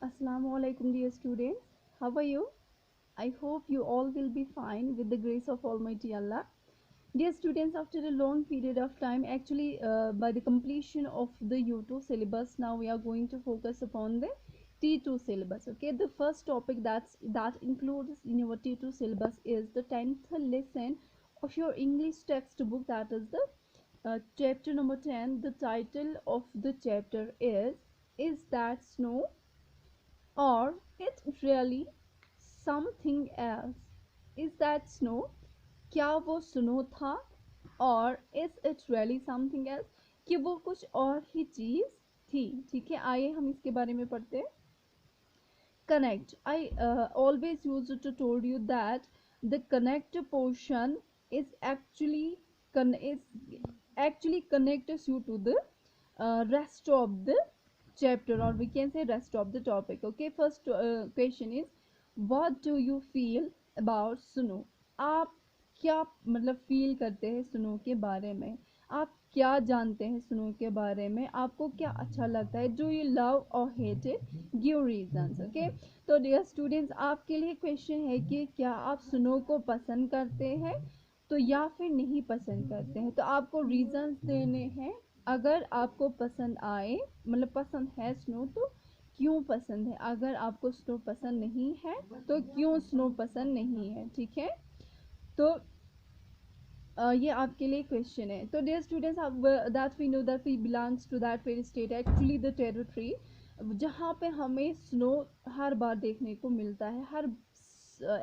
Assalamu alaikum, dear students. How are you? I hope you all will be fine with the grace of Almighty Allah. Dear students, after a long period of time, actually, by the completion of the U2 syllabus, now we are going to focus upon the T2 syllabus. Okay, the first topic that includes in your T2 syllabus is the 10th lesson of your English textbook. That is the chapter number 10. The title of the chapter is that snow or it really something else? Is that snow? क्या वो snow था? और is it really something else, कि वो कुछ और ही चीज थी? ठीक है, आइए हम इसके बारे में पढ़ते हैं. Connect. I always used to told you that the connect portion is is actually connects you to the rest of the chapter, or we can say rest of the topic. Okay, first question is, what do you feel about snow? आप क्या मतलब feel करते हैं snow के बारे में? आप क्या जानते हैं स्नो के बारे में? आपको क्या अच्छा लगता है? डू यू लव और hate it? Give reasons. Okay, तो डियर स्टूडेंट्स, आपके लिए क्वेश्चन है कि क्या आप स्नो को पसंद करते हैं तो या फिर नहीं पसंद करते हैं. तो आपको रीजंस देने हैं. अगर आपको पसंद आए, मतलब पसंद है स्नो, तो क्यों पसंद है? अगर आपको स्नो पसंद नहीं है तो क्यों स्नो पसंद नहीं है? ठीक है, तो ये आपके लिए क्वेश्चन है. तो dear students, that we know that we belongs to that very state, actually the territory जहाँ पे हमें स्नो हर बार देखने को मिलता है, हर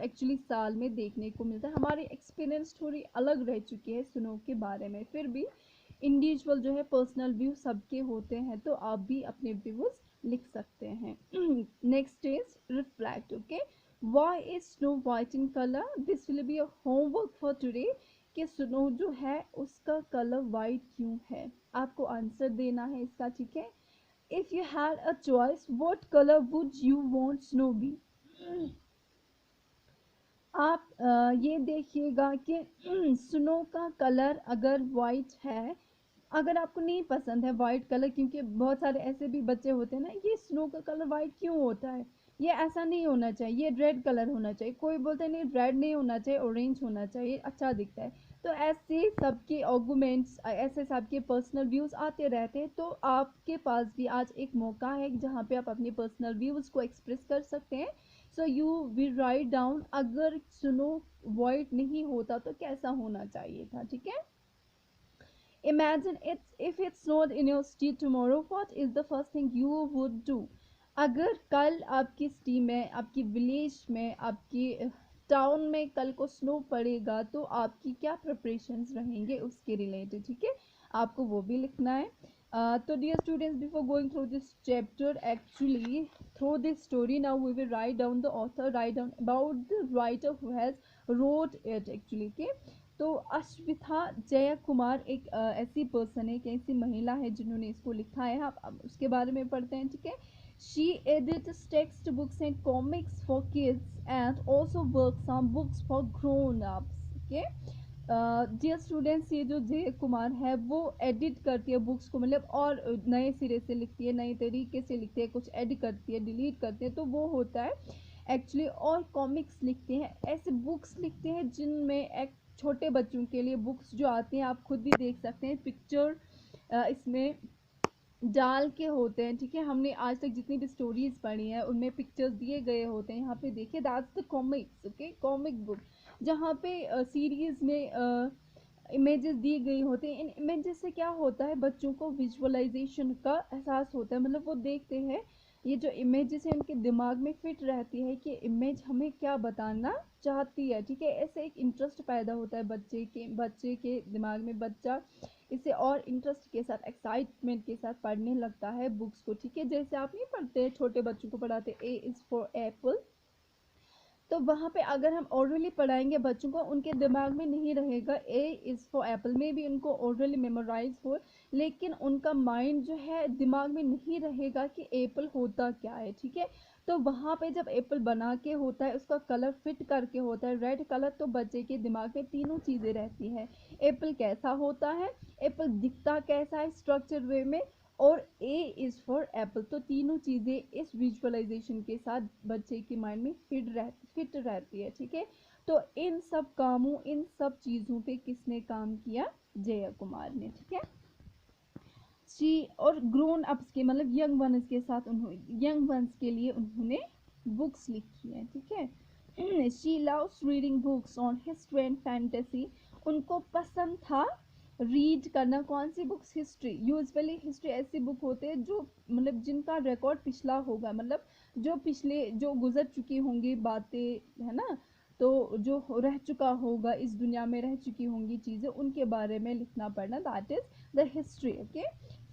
एक्चुअली साल में देखने को मिलता है. हमारी एक्सपीरियंस थोड़ी अलग रह चुकी है स्नो के बारे में. फिर भी इंडिविजुअल जो है पर्सनल व्यू सबके होते हैं, तो आप भी अपने व्यूज लिख सकते हैं. Next is reflect. Okay, why is snow white in colour? This will be a homework for today, कि स्नो जो है उसका कलर वाइट क्यों है? आपको आंसर देना है इसका. ठीक है, if you had a choice, what colour would you want snow be? आप ये देखिएगा कि स्नो का कलर अगर वाइट है, अगर आपको नहीं पसंद है वाइट कलर, क्योंकि बहुत सारे ऐसे भी बच्चे होते हैं ना, ये स्नो का कलर वाइट क्यों होता है, ये ऐसा नहीं होना चाहिए, ये रेड कलर होना चाहिए. कोई बोलता है नहीं, रेड नहीं होना चाहिए, ऑरेंज होना चाहिए, अच्छा दिखता है. तो ऐसे सबके आर्गुमेंट्स, ऐसे सबके पर्सनल व्यूज आते रहते हैं. तो आपके पास भी आज एक मौका है जहाँ पे आप अपने पर्सनल व्यूज को एक्सप्रेस कर सकते हैं. So you will write down, अगर स्नो वाइट नहीं होता तो कैसा होना चाहिए था. ठीक है, imagine it's if it snowed in your city tomorrow, what is the first thing you would do? अगर कल आपकी सिटी में, आपकी विलेज में, आपकी टाउन में कल को स्नो पड़ेगा तो आपकी क्या प्रिपरेशंस रहेंगे उसके रिलेटेड. ठीक है, आपको वो भी लिखना है. तो dear students, before going through this chapter, actually through this story, now we will write down the author, write down about the writer who has wrote it actually. के तो अश्विथा जय कुमार एक ऐसी पर्सन है, एक ऐसी महिला है जिन्होंने इसको लिखा है. आप उसके बारे में पढ़ते हैं. ठीक है, she edits text books and comics for kids and also works on books for grown ups. Okay, dear students, ये जो जय कुमार है वो एडिट करती है बुक्स को, मतलब और नए सिरे से लिखती है, नए तरीके से लिखती है, कुछ एडिट करती है, डिलीट करती है, तो वो होता है एक्चुअली. और कॉमिक्स लिखते हैं, ऐसे बुक्स लिखते हैं जिनमें एक छोटे बच्चों के लिए बुक्स जो आती हैं, आप खुद भी देख सकते हैं, पिक्चर इसमें डाल के होते हैं. ठीक है, हमने आज तक जितनी भी स्टोरीज पढ़ी हैं उनमें पिक्चर्स दिए गए होते हैं. यहाँ पे देखिए, that's the comics. Okay, comic book, जहाँ पे सीरीज में इमेजेस दी गई होती हैं. इन इमेजेस से क्या होता है, बच्चों को विजुअलाइजेशन का एहसास होता है, मतलब वो देखते हैं, ये जो इमेजेस है उनके दिमाग में फिट रहती है कि इमेज हमें क्या बताना चाहती है. ठीक है, ऐसे एक इंटरेस्ट पैदा होता है बच्चे के दिमाग में. बच्चा इसे और इंटरेस्ट के साथ, एक्साइटमेंट के साथ पढ़ने लगता है बुक्स को. ठीक है, जैसे आप नहीं पढ़ते, छोटे बच्चों को पढ़ाते ए इज़ फॉर एप्पल, तो वहाँ पे अगर हम ओरली पढ़ाएंगे बच्चों को, उनके दिमाग में नहीं रहेगा ए इज़ फॉर एप्पल, में भी उनको ओरली मेमोराइज हो, लेकिन उनका माइंड जो है दिमाग में नहीं रहेगा कि एप्पल होता क्या है. ठीक है, तो वहाँ पे जब एप्पल बना के होता है, उसका कलर फिट करके होता है रेड कलर, तो बच्चे के दिमाग में तीनों चीज़ें रहती हैं. एप्पल कैसा होता है, एप्पल दिखता कैसा है स्ट्रक्चर वे में, और ए इज़ फॉर एप्पल। तो तीनों चीज़ें इस विजुअलाइजेशन के साथ बच्चे के माइंड में फिट रहती है, ठीक है। तो इन सब कामों, इन सब चीज़ों पे किसने काम किया? जया कुमार ने, ठीक है। शी और ग्रोन अप्स के मतलब यंग वंस के साथ उन्होंने, यंग वंस के लिए उन्होंने बुक्स लिखी हैं, ठीक है। She loves reading books on history and fantasy. उनको पसंद था रीड करना। कौन सी बुक्स? हिस्ट्री। यूजुअली हिस्ट्री ऐसी बुक होते हैं जो मतलब जिनका रिकॉर्ड पिछला होगा, मतलब जो पिछले जो गुजर चुकी होंगी बातें, है ना, तो जो रह चुका होगा, इस दुनिया में रह चुकी होंगी चीज़ें, उनके बारे में लिखना पढ़ना, that is the history, okay.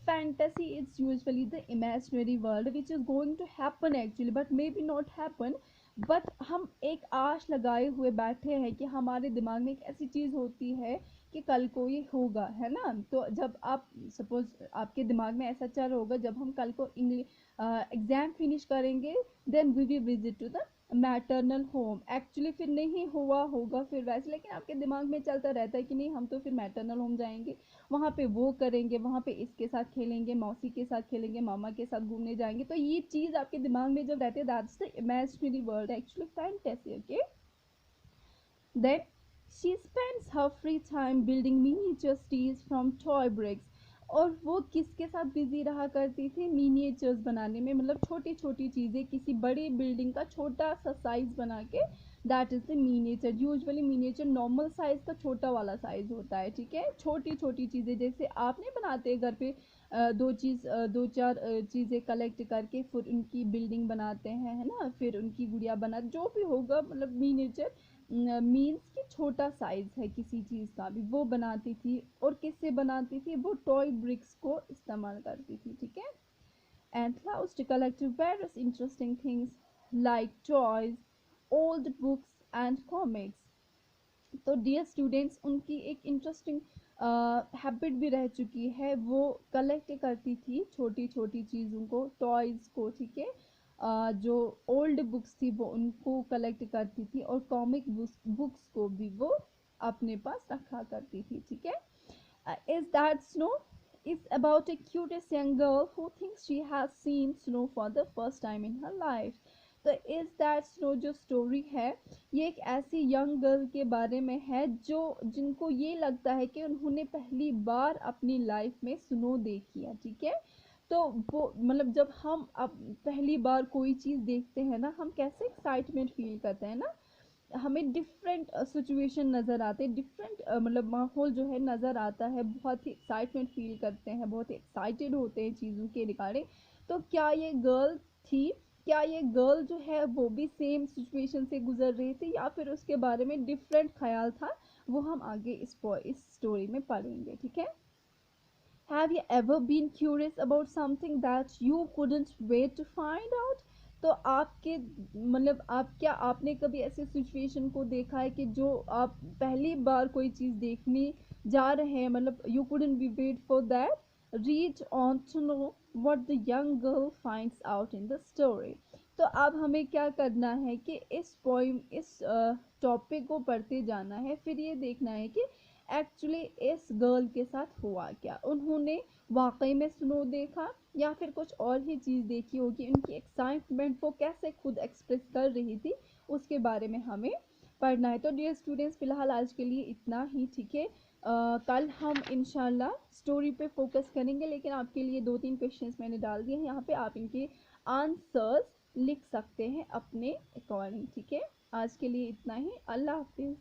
Fantasy is usually the imaginary world which is going to happen actually but maybe not happen, but हम एक आश लगाए हुए बैठे हैं कि हमारे दिमाग में एक ऐसी चीज़ होती है कि कल को ये होगा, है ना। तो जब आप सपोज आपके दिमाग में ऐसा चल होगा, जब हम कल को इंग्लिश एग्ज़ाम फिनिश करेंगे then we will visit to the maternal home. Actually फिर नहीं हुआ होगा फिर वैसे, लेकिन आपके दिमाग में चलता रहता है कि नहीं हम तो फिर मैटरनल होम जाएंगे, वहाँ पे वो करेंगे, वहाँ पे इसके साथ खेलेंगे, मौसी के साथ खेलेंगे, मामा के साथ घूमने जाएंगे। तो ये चीज़ आपके दिमाग में जब रहती है that's the imaginary world, actually fantasy, okay. Then she spends her free time building miniature cities from toy bricks. और वो किसके साथ बिजी रहा करती थी? मिनिएचर्स बनाने में, मतलब छोटी छोटी चीज़ें किसी बड़ी बिल्डिंग का छोटा सा साइज बना के, that is the miniature. Usually miniature normal size का छोटा वाला साइज होता है, ठीक है। छोटी छोटी चीज़ें जैसे आप नहीं बनाते घर पे दो चार चीज़ें कलेक्ट करके फिर उनकी बिल्डिंग बनाते हैं, है ना, फिर उनकी गुड़िया बना, जो भी होगा, मतलब मिनिएचर मीन्स कि छोटा साइज है किसी चीज़ का भी, वो बनाती थी। और किससे बनाती थी? वो टॉय ब्रिक्स को इस्तेमाल करती थी, ठीक है। And loves to collect various interesting things like toys, old books and comics. तो डियर स्टूडेंट्स, उनकी एक इंटरेस्टिंग हैबिट भी रह चुकी है, वो कलेक्ट करती थी छोटी छोटी चीज़ों को, टॉयज़ को, ठीक है। जो ओल्ड बुक्स थी वो उनको कलेक्ट करती थी, और कॉमिक बुक्स को भी वो अपने पास रखा करती थी, ठीक है। Is that Snow? It's about a curious young girl who thinks she has seen snow for the first time in her life. तो Is That Snow जो स्टोरी है, ये एक ऐसी यंग गर्ल के बारे में है जो जिनको ये लगता है कि उन्होंने पहली बार अपनी लाइफ में स्नो देखी है, ठीक है। तो वो मतलब जब हम अब पहली बार कोई चीज़ देखते हैं ना, हम कैसे एक्साइटमेंट फील करते हैं ना, हमें डिफरेंट सिचुएशन नज़र आते हैं, डिफरेंट मतलब माहौल जो है नज़र आता है, बहुत ही एक्साइटमेंट फील करते हैं, बहुत ही एक्साइटेड होते हैं चीज़ों के रिगार्डिंग। तो क्या ये गर्ल थी, क्या ये गर्ल जो है वो भी सेम सिचुएशन से गुजर रही थी, या फिर उसके बारे में डिफरेंट ख्याल था, वो हम आगे इस स्टोरी में पढ़ेंगे, ठीक है। Have you ever been curious about something that you couldn't wait to find out? तो आपके मतलब आप क्या आपने कभी ऐसे सिचुएशन को देखा है कि जो आप पहली बार कोई चीज़ देखने जा रहे हैं, मतलब you couldn't be wait for that? Read on to know what the young girl finds out in the story. तो अब हमें क्या करना है कि इस पोइम, इस टॉपिक को पढ़ते जाना है, फिर ये देखना है कि एक्चुअली इस गर्ल के साथ हुआ क्या, उन्होंने वाकई में स्नो देखा या फिर कुछ और ही चीज़ देखी होगी, उनकी एक्साइटमेंट वो कैसे खुद एक्सप्रेस कर रही थी, उसके बारे में हमें पढ़ना है। तो डियर स्टूडेंट्स, फ़िलहाल आज के लिए इतना ही, ठीक है। कल हम इंशाल्लाह स्टोरी पे फोकस करेंगे, लेकिन आपके लिए 2-3 क्वेश्चंस मैंने डाल दिए हैं यहाँ पे, आप इनके आंसर्स लिख सकते हैं अपने अकॉर्डिंग, ठीक है। आज के लिए इतना ही, अल्लाह हाफिज़।